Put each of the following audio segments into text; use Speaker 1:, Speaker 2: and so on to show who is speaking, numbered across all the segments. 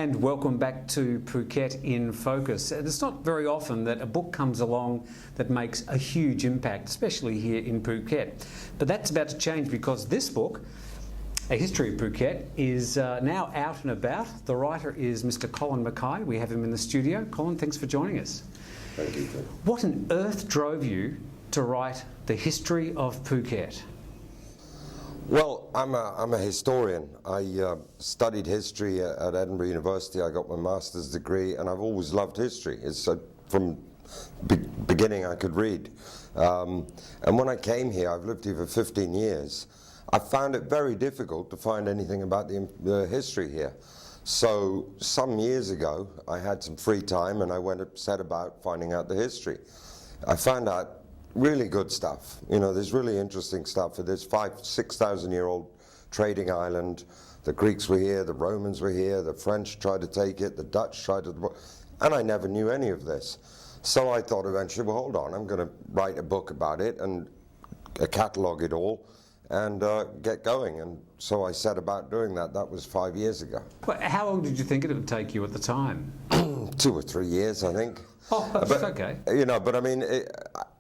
Speaker 1: And welcome back to Phuket in Focus. And it's not very often that a book comes along that makes a huge impact, especially here in Phuket. But that's about to change because this book, A History of Phuket, is now out and about. The writer is Mr. Colin Mackay. We have him in the studio. Colin, thanks for joining us.
Speaker 2: Thank you.
Speaker 1: What on earth drove you to write The History of Phuket?
Speaker 2: Well, I'm a historian. I studied history at Edinburgh University. I got my master's degree, and I've always loved history. It's from beginning I could read. And when I came here, I've lived here for 15 years. I found it very difficult to find anything about the history here. So some years ago, I had some free time, and I set about finding out the history. I found out really good stuff. You know, there's really interesting stuff. There's 6,000-year-old trading island. The Greeks were here, the Romans were here, the French tried to take it, the Dutch tried to, and I never knew any of this. So I thought eventually, well, hold on, I'm going to write a book about it and catalogue it all and get going. And so I set about doing that. That was 5 years ago.
Speaker 1: Well, how long did you think it would take you at the time?
Speaker 2: 2 or 3 years, I think.
Speaker 1: Oh, that's okay.
Speaker 2: You know, but I mean,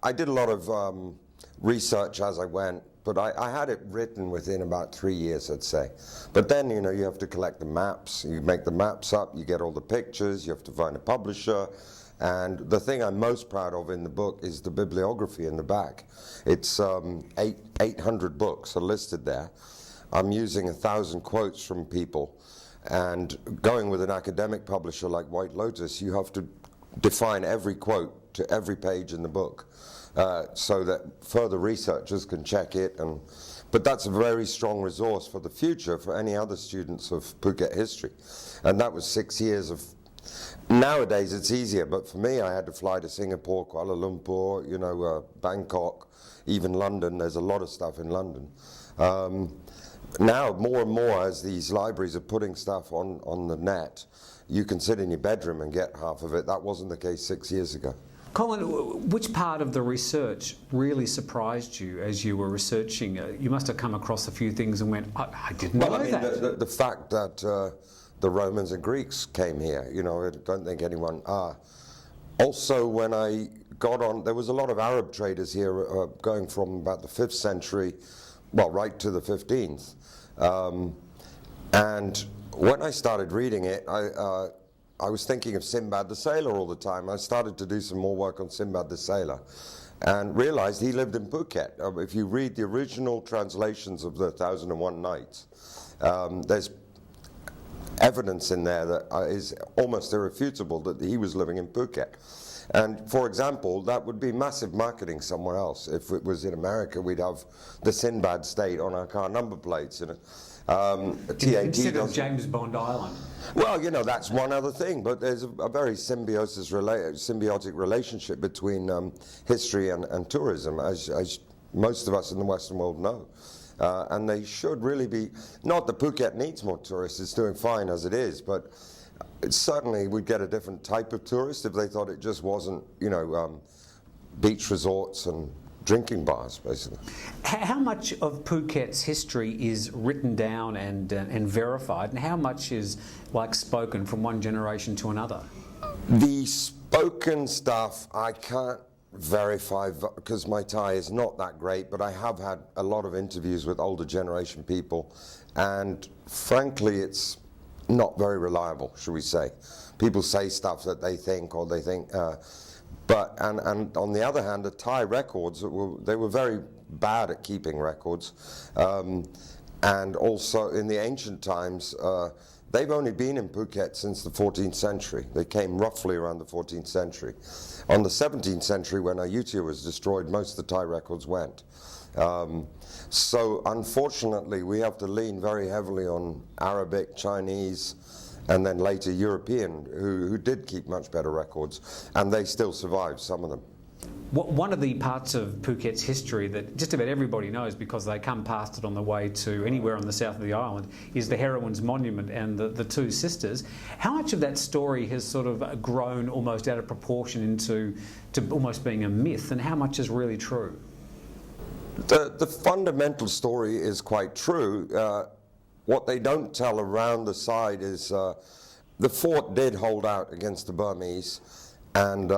Speaker 2: I did a lot of research as I went, but I had it written within about 3 years, I'd say. But then, you know, you have to collect the maps. You make the maps up, you get all the pictures, you have to find a publisher. And the thing I'm most proud of in the book is the bibliography in the back. It's 800 books are listed there. I'm using 1,000 quotes from people. And going with an academic publisher like White Lotus, you have to define every quote to every page in the book so that further researchers can check it. But that's a very strong resource for the future for any other students of Phuket history. And that was 6 years of. Nowadays it's easier, but for me I had to fly to Singapore, Kuala Lumpur, you know, Bangkok, even London. There's a lot of stuff in London. Now more and more, as these libraries are putting stuff on the net, you can sit in your bedroom and get half of it. That wasn't the case 6 years ago.
Speaker 1: Colin, which part of the research really surprised you as you were researching? You must have come across a few things and went, I didn't know that.
Speaker 2: The fact that the Romans and Greeks came here, you know, I don't think anyone. Also, when I got on, there was a lot of Arab traders here going from about the 5th century, well, right to the 15th. And when I started reading it, I was thinking of Sinbad the Sailor all the time. I started to do some more work on Sinbad the Sailor and realized he lived in Phuket. If you read the original translations of the 1001 Nights, there's evidence in there that is almost irrefutable that he was living in Phuket. And for example, that would be massive marketing somewhere else. If it was in America, we'd have the Sinbad state on our car number plates. You know.
Speaker 1: Instead of James Bond Island.
Speaker 2: Well, you know, that's one other thing, but there's a very symbiotic relationship between history and tourism, as most of us in the Western world know. And they should really be, not that Phuket needs more tourists, it's doing fine as it is, but certainly we'd get a different type of tourist if they thought it just wasn't, you know, beach resorts and drinking bars, basically.
Speaker 1: How much of Phuket's history is written down and verified, and how much is like spoken from one generation to another?
Speaker 2: The spoken stuff I can't verify because my Thai is not that great, but I have had a lot of interviews with older generation people, and frankly it's not very reliable, should we say. People say stuff that they think, but on the other hand, the Thai records, they were very bad at keeping records, and also in the ancient times, they've only been in Phuket since the 14th century. They came roughly around the 14th century. On the 17th century, when Ayutthaya was destroyed, most of the Thai records went. So unfortunately, we have to lean very heavily on Arabic, Chinese, and then later European, who did keep much better records, and they still survive, some of them.
Speaker 1: One of the parts of Phuket's history that just about everybody knows because they come past it on the way to anywhere on the south of the island is the Heroines Monument and the two sisters. How much of that story has sort of grown almost out of proportion into almost being a myth, and how much is really true?
Speaker 2: The fundamental story is quite true. What they don't tell around the side is the fort did hold out against the Burmese, and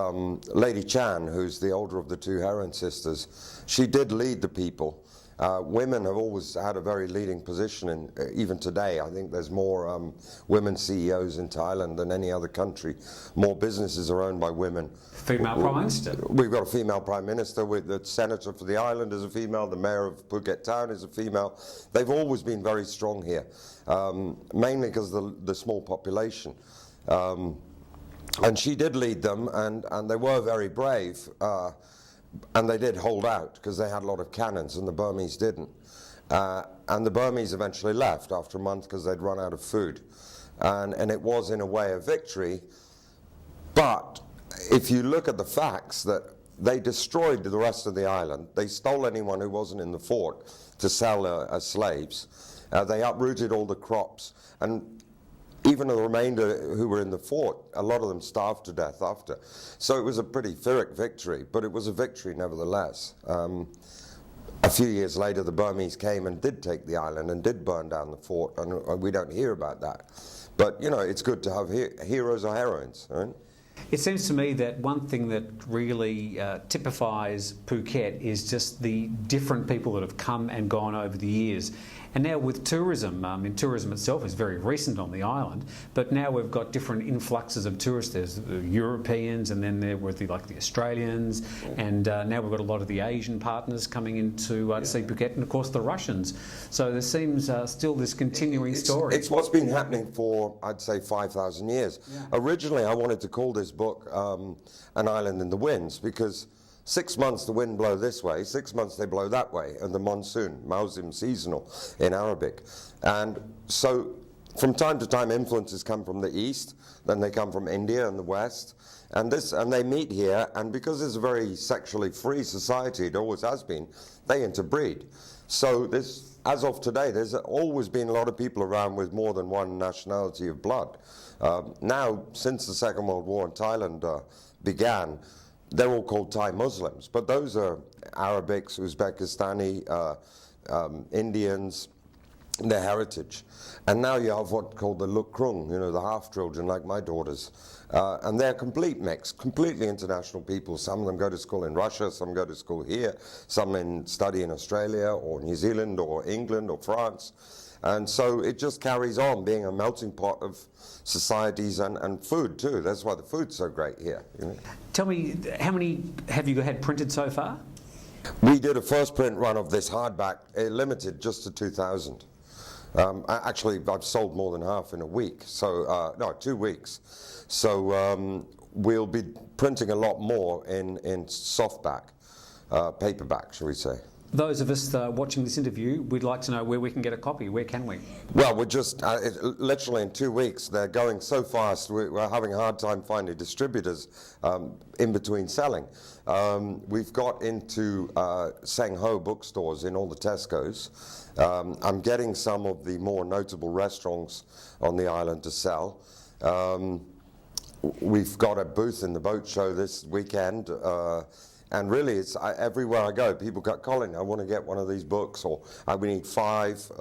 Speaker 2: Lady Chan, who's the older of the two heroine sisters, she did lead the people. Women have always had a very leading position, in, even today. I think there's more women CEOs in Thailand than any other country. More businesses are owned by women.
Speaker 1: Female Prime Minister.
Speaker 2: We've got a female Prime Minister. The senator for the island is a female. The mayor of Phuket town is a female. They've always been very strong here, mainly because of the small population. And she did lead them, and they were very brave. And they did hold out because they had a lot of cannons and the Burmese didn't. And the Burmese eventually left after a month because they'd run out of food. And it was in a way a victory. But if you look at the facts, that they destroyed the rest of the island. They stole anyone who wasn't in the fort to sell as slaves. They uprooted all the crops. And even the remainder who were in the fort, a lot of them starved to death after. So it was a pretty Pyrrhic victory, but it was a victory nevertheless. A few years later, the Burmese came and did take the island and did burn down the fort, and we don't hear about that. But, you know, it's good to have heroes or heroines, right?
Speaker 1: It seems to me that one thing that really typifies Phuket is just the different people that have come and gone over the years. And now with tourism, tourism itself is very recent on the island, but now we've got different influxes of tourists. There's the Europeans, and then there were the Australians, and now we've got a lot of the Asian partners coming in to see Phuket, and of course the Russians. So there seems still this continuing story.
Speaker 2: It's what's been happening for, I'd say, 5,000 years. Yeah. Originally, I wanted to call this book An Island in the Winds, because 6 months the wind blow this way, 6 months they blow that way, and the monsoon, mausim, seasonal in Arabic. And so from time to time influences come from the east, then they come from India and the west, and they meet here, and because it's a very sexually free society, it always has been, they interbreed. So this, as of today, there's always been a lot of people around with more than one nationality of blood. Now, since the Second World War in Thailand began, they're all called Thai Muslims, but those are Arabics, Uzbekistani, Indians, their heritage. And now you have what's called the Lukrung, you know, the half-children like my daughters. And they're a complete mix, completely international people. Some of them go to school in Russia, some go to school here, some study in Australia or New Zealand or England or France. And so it just carries on being a melting pot of societies and food too. That's why the food's so great here. You know?
Speaker 1: Tell me, how many have you had printed so far?
Speaker 2: We did a first print run of this hardback, limited just to 2,000. Actually, I've sold more than half in a week, so no, 2 weeks. So we'll be printing a lot more in softback, paperback, shall we say.
Speaker 1: Those of us watching this interview, we'd like to know where we can get a copy. Where can we?
Speaker 2: Well, we're just, literally in 2 weeks, they're going so fast, we're having a hard time finding distributors in between selling. We've got into Sang Ho bookstores in all the Tesco's. I'm getting some of the more notable restaurants on the island to sell. We've got a booth in the boat show this weekend. And really, it's everywhere I go, people go, Colin, I want to get one of these books, or we need 5.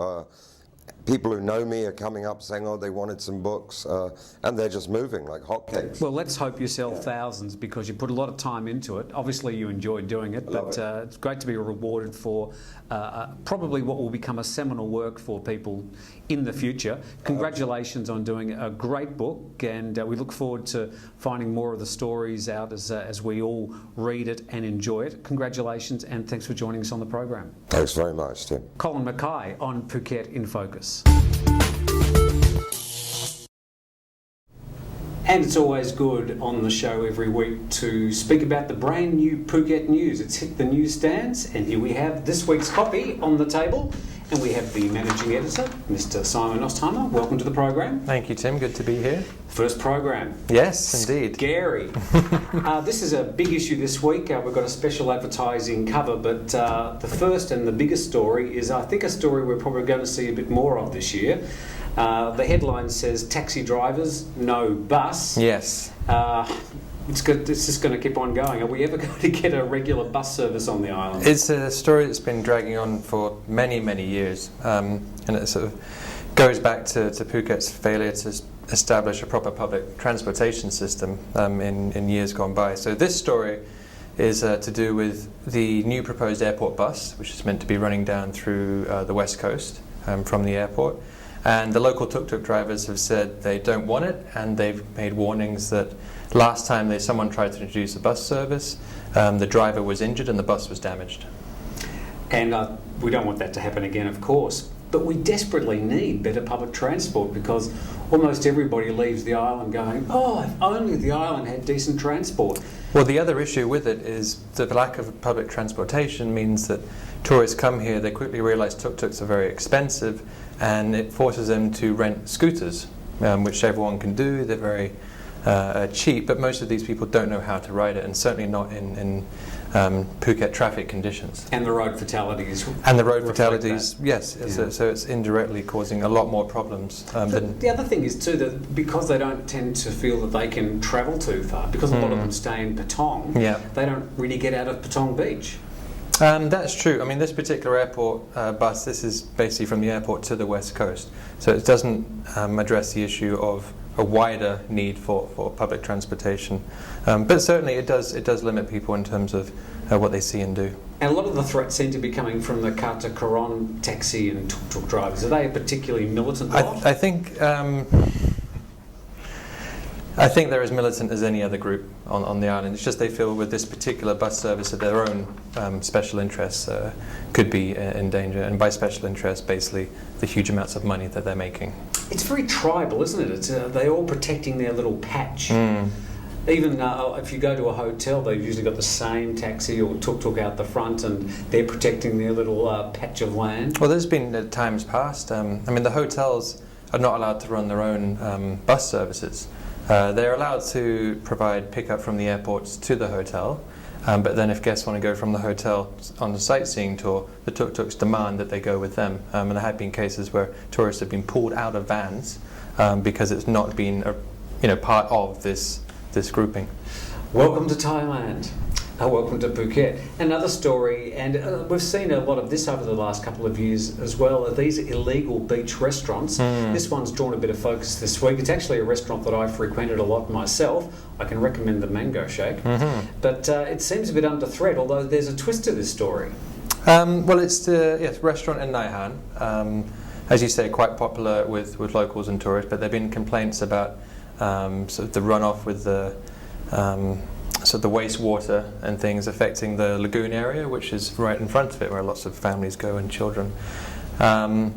Speaker 2: People who know me are coming up saying, oh, they wanted some books, and they're just moving like hotcakes.
Speaker 1: Well, let's hope you sell thousands, because you put a lot of time into it. Obviously, you enjoy doing it, but it's great to be rewarded for probably what will become a seminal work for people in the future. Congratulations on doing a great book, and we look forward to finding more of the stories out as we all read it and enjoy it. Congratulations, and thanks for joining us on the program.
Speaker 2: Thanks very much, Tim.
Speaker 1: Colin Mackay on Phuket in Focus. And it's always good on the show every week to speak about the brand new Phuket news. It's hit the newsstands, and here we have this week's copy on the table. And we have the managing editor, Mr. Simon Ostheimer. Welcome to the program.
Speaker 3: Thank you, Tim. Good to be here.
Speaker 1: First program.
Speaker 3: Yes, indeed.
Speaker 1: Scary. This is a big issue this week. We've got a special advertising cover, but the first and the biggest story is, I think, a story we're probably going to see a bit more of this year. The headline says, taxi drivers, no bus.
Speaker 3: Yes.
Speaker 1: It's just going to keep on going. Are we ever going to get a regular bus service on the island?
Speaker 3: It's a story that's been dragging on for many, many years, and it sort of goes back to Phuket's failure to establish a proper public transportation system in years gone by. So this story is to do with the new proposed airport bus, which is meant to be running down through the west coast from the airport. And the local tuk-tuk drivers have said they don't want it, and they've made warnings that last time someone tried to introduce a bus service, the driver was injured and the bus was damaged.
Speaker 1: And we don't want that to happen again, of course. But we desperately need better public transport, because almost everybody leaves the island going, oh, if only the island had decent transport.
Speaker 3: Well, the other issue with it is the lack of public transportation means that tourists come here, they quickly realise tuk-tuks are very expensive, and it forces them to rent scooters, which everyone can do. They're very cheap, but most of these people don't know how to ride it, and certainly not in Phuket traffic conditions.
Speaker 1: And the road fatalities.
Speaker 3: And the road fatalities,
Speaker 1: that.
Speaker 3: yes.
Speaker 1: Yeah.
Speaker 3: So it's indirectly causing a lot more problems.
Speaker 1: The other thing is too that because they don't tend to feel that they can travel too far, because a lot of them stay in Patong, they don't really get out of Patong Beach.
Speaker 3: That's true. I mean, this particular airport bus, this is basically from the airport to the west coast. So it doesn't address the issue of a wider need for public transportation. But certainly it does limit people in terms of what they see and do.
Speaker 1: And a lot of the threats seem to be coming from the Kata Koron taxi and tuk-tuk drivers. Are they a particularly militant lot?
Speaker 3: I think they're as militant as any other group on the island. It's just they feel with this particular bus service that their own special interests could be in danger. And by special interest, basically the huge amounts of money that they're making.
Speaker 1: It's very tribal, isn't it? It's, they're all protecting their little patch. Even if you go to a hotel, they've usually got the same taxi or tuk-tuk out the front, and they're protecting their little patch of land.
Speaker 3: Well, there's been times past. I mean, the hotels are not allowed to run their own bus services. They're allowed to provide pickup from the airports to the hotel, but then if guests want to go from the hotel on the sightseeing tour, the tuk-tuks demand that they go with them. And there have been cases where tourists have been pulled out of vans because it's not been part of this grouping.
Speaker 1: Welcome to Thailand. Welcome to Phuket. Another story, and we've seen a lot of this over the last couple of years as well, are these illegal beach restaurants. This one's drawn a bit of focus this week. It's actually a restaurant that I frequented a lot myself. I can recommend the Mango Shake. But it seems a bit under threat, although there's a twist to this story.
Speaker 3: Well, it's the restaurant in Nai Han. As you say, quite popular with locals and tourists, but there have been complaints about sort of the runoff with the wastewater and things affecting the lagoon area, which is right in front of it, where lots of families go and children. And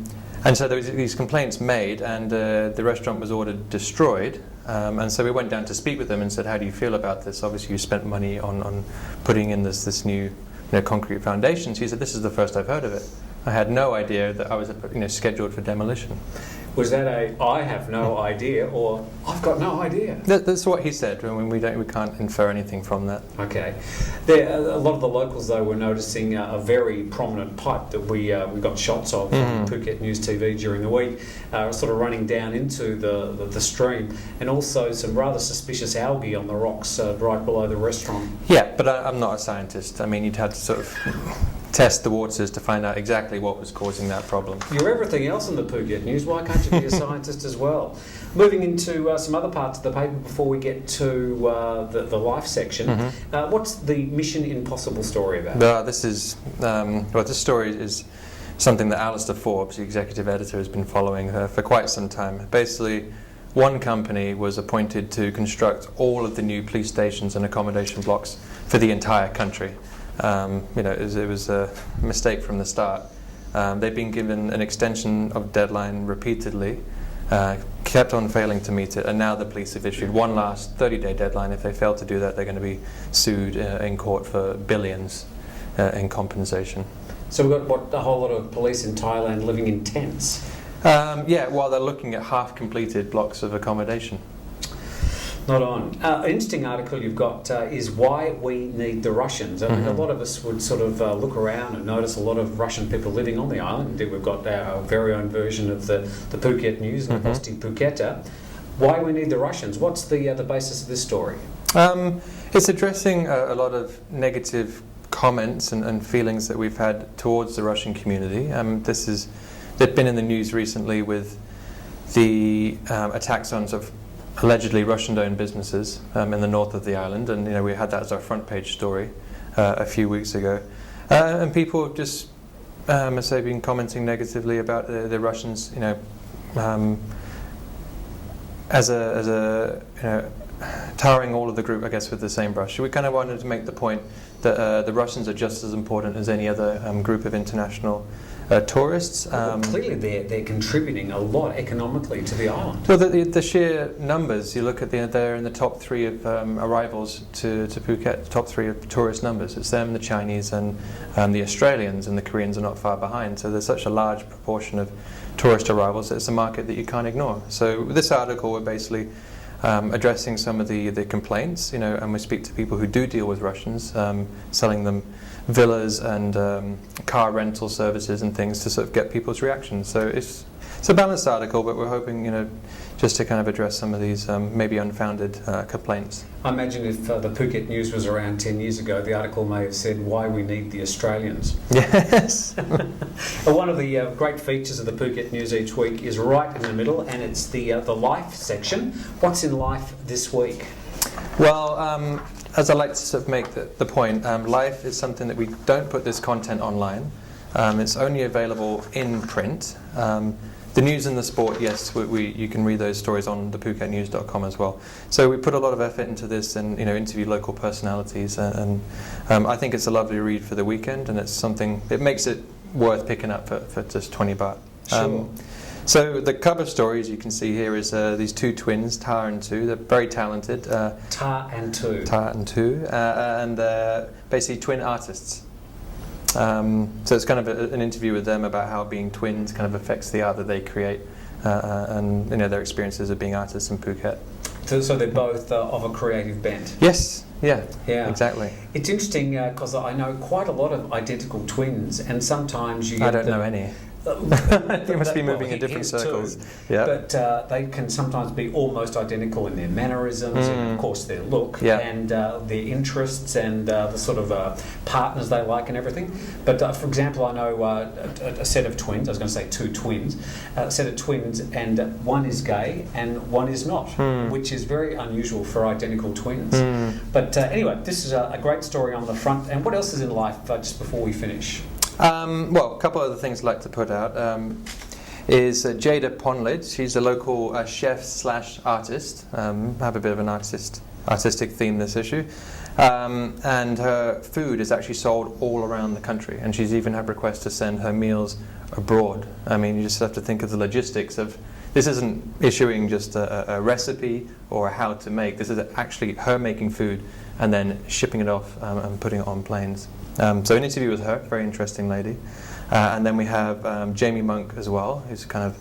Speaker 3: so there was these complaints made, and the restaurant was ordered destroyed. And so we went down to speak with them and said, "How do you feel about this? Obviously, you spent money on putting in this new concrete foundations." He said, "This is the first I've heard of it. I had no idea that I was scheduled for demolition."
Speaker 1: Was that I have no idea, or I've got no idea?
Speaker 3: That's what he said. I mean, we can't infer anything from that.
Speaker 1: Okay. A lot of the locals, though, were noticing a very prominent pipe that we got shots of from Phuket News TV during the week, sort of running down into the stream, and also some rather suspicious algae on the rocks right below the restaurant.
Speaker 3: Yeah, but I'm not a scientist. I mean, you'd have to sort of test the waters to find out exactly what was causing that problem.
Speaker 1: You're everything else in the Phuket News. Why can't you be a scientist as well? Moving into some other parts of the paper before we get to the life section. What's the Mission Impossible story about?
Speaker 3: This story is something that Alistair Forbes, the executive editor, has been following for quite some time. Basically, one company was appointed to construct all of the new police stations and accommodation blocks for the entire country. It was a mistake from the start. They've been given an extension of deadline repeatedly, kept on failing to meet it, and now the police have issued one last 30-day deadline. If they fail to do that, they're going to be sued in court for billions in compensation. So
Speaker 1: we've got a whole lot of police in Thailand living in tents?
Speaker 3: While they're looking at half-completed blocks of accommodation.
Speaker 1: Not on. An interesting article you've got is why we need the Russians. I mean, a lot of us would sort of look around and notice a lot of Russian people living on the island. Indeed, we've got our very own version of the Phuket News, Novosti Phuketa. Why we need the Russians? What's the basis of this story?
Speaker 3: It's addressing a lot of negative comments and feelings that we've had towards the Russian community. They've been in the news recently with the attacks on sort of allegedly Russian-owned businesses in the north of the island, and we had that as our front page story a few weeks ago, and people have just, I say, been commenting negatively about the Russians, as a tarring all of the group, I guess, with the same brush. We kind of wanted to make the point that the Russians are just as important as any other group of international tourists.
Speaker 1: Well, clearly they're contributing a lot economically to the island.
Speaker 3: Well, the sheer numbers, you look at they're in the top 3 of arrivals to Phuket, top 3 of tourist numbers. It's them, the Chinese, and the Australians, and the Koreans are not far behind. So there's such a large proportion of tourist arrivals that it's a market that you can't ignore. So with this article, we're basically addressing some of the complaints, and we speak to people who do deal with Russians, selling them villas and car rental services and things to sort of get people's reactions. So it's a balanced article, but we're hoping, just to kind of address some of these maybe unfounded complaints.
Speaker 1: I imagine if the Phuket News was around 10 years ago, the article may have said why we need the Australians.
Speaker 3: Yes.
Speaker 1: One of the great features of the Phuket News each week is right in the middle, and it's the life section. What's in life this week?
Speaker 3: Well, as I like to sort of make the point, life is something that we don't put this content online. It's only available in print. The news and the sport, yes, you can read those stories on the PhuketNews.com as well. So we put a lot of effort into this, and interview local personalities, and I think it's a lovely read for the weekend, and it's something, it makes it worth picking up for just 20 baht.
Speaker 1: Sure.
Speaker 3: So the cover story, as you can see here, is these 2 twins, Ta and Tu. They're very talented.
Speaker 1: Ta and Tu.
Speaker 3: Ta and Tu, and basically twin artists. So it's kind of an interview with them about how being twins kind of affects the art that they create, and their experiences of being artists in Phuket.
Speaker 1: So they're both of a creative bent.
Speaker 3: Yes. Yeah.
Speaker 1: Exactly. It's interesting because I know quite a lot of identical twins, and sometimes you get
Speaker 3: I don't know any. You must be moving in different circles.
Speaker 1: Yeah. But they can sometimes be almost identical in their mannerisms, and of course their look, and their interests, and the sort of partners they like and everything. But for example, I know a set of twins, I was going to say 2 twins, a set of twins, and one is gay and one is not, which is very unusual for identical twins. But anyway, this is a great story on the front. And what else is in life just before we finish?
Speaker 3: Well, a couple of other things I'd like to put out is Jada Ponlid. She's a local chef/artist. Have a bit of an artistic theme this issue. And her food is actually sold all around the country, and she's even had requests to send her meals abroad. I mean, you just have to think of the logistics of this. Isn't issuing just a recipe or a how to make. This is actually her making food and then shipping it off and putting it on planes. So an interview with her, very interesting lady. And then we have Jamie Monk as well, who's a kind of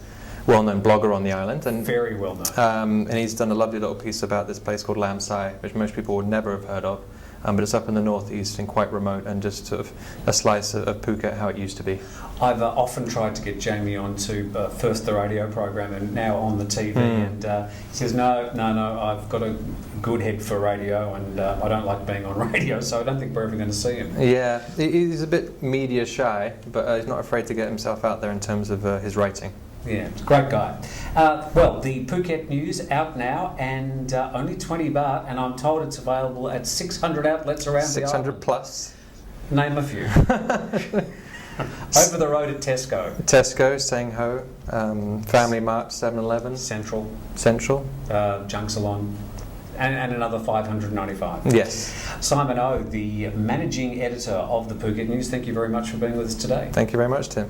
Speaker 3: well-known blogger on the island. And
Speaker 1: very well-known.
Speaker 3: And he's done a lovely little piece about this place called Lam Sai, which most people would never have heard of. But it's up in the northeast and quite remote, and just sort of a slice of Phuket, how it used to be.
Speaker 1: I've often tried to get Jamie on to first the radio program and now on the TV, and he says, no, I've got a good head for radio, and I don't like being on radio, so I don't think we're ever going to see him.
Speaker 3: Yeah, he's a bit media shy, but he's not afraid to get himself out there in terms of his writing.
Speaker 1: Yeah, great guy. Well, the Phuket News out now, and only 20 baht, and I'm told it's available at 600 outlets around the island.
Speaker 3: 600 plus.
Speaker 1: Name a few. Over the road at Tesco.
Speaker 3: Tesco, Sang Ho, Family Mart, 7-Eleven.
Speaker 1: Central.
Speaker 3: Junk
Speaker 1: Salon. And another 595.
Speaker 3: Yes.
Speaker 1: Simon O, the managing editor of the Phuket News, thank you very much for being with us today.
Speaker 3: Thank you very much, Tim.